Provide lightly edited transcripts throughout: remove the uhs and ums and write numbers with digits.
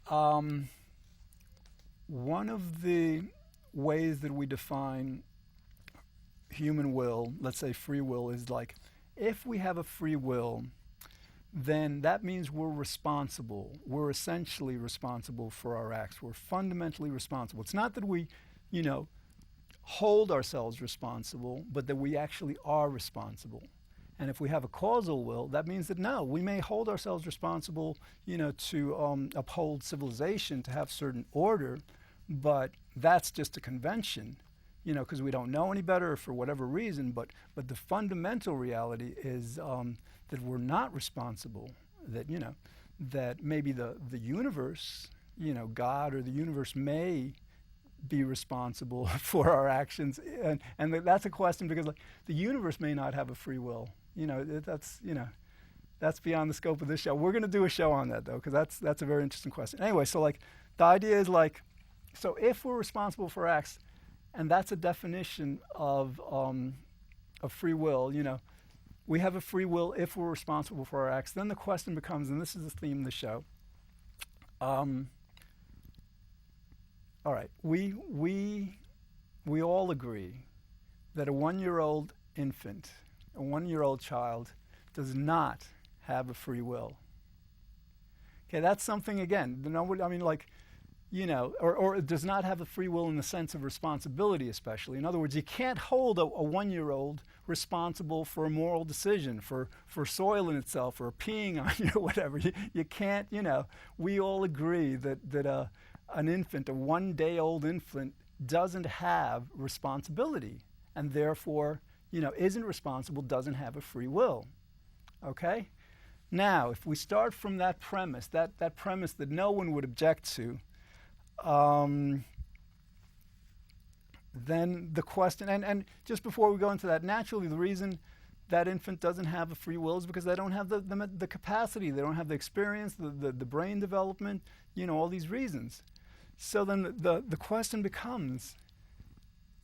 Um, One of the ways that we define human will, let's say free will, is like if we have a free will, then that means we're responsible. We're essentially responsible for our acts. We're fundamentally responsible. It's not that we, you know, hold ourselves responsible, but that we actually are responsible. And if we have a causal will, that means that no, we may hold ourselves responsible, to uphold civilization, to have certain order, but that's just a convention, because we don't know any better for whatever reason. But the fundamental reality is that we're not responsible. That maybe the universe, God or the universe may be responsible for our actions, and that's a question because like the universe may not have a free will. That's beyond the scope of this show. We're going to do a show on that though, because that's a very interesting question. Anyway, so like the idea is like, so if we're responsible for acts, and that's a definition of free will. We have a free will if we're responsible for our acts. Then the question becomes, and this is the theme of the show. All right, we all agree that a 1-year-old infant, a 1-year-old child, does not have a free will. Okay, that's something again. I mean, like, or it does not have a free will in the sense of responsibility, especially. In other words, you can't hold a 1-year-old responsible for a moral decision, for soiling itself or peeing on you or whatever. You can't. We all agree that an infant, a 1-day-old infant, doesn't have responsibility, and therefore, isn't responsible, doesn't have a free will. Okay? Now, if we start from that premise, that premise that no one would object to, then the question, and just before we go into that, naturally the reason that infant doesn't have a free will is because they don't have the capacity, they don't have the experience, the brain development, all these reasons. So then the question becomes,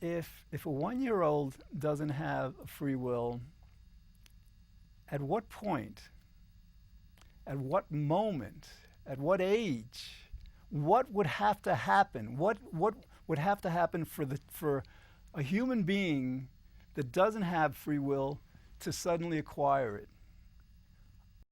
if a 1-year-old doesn't have a free will, at what point, at what moment, at what age, what would have to happen? What would have to happen for a human being that doesn't have free will to suddenly acquire it?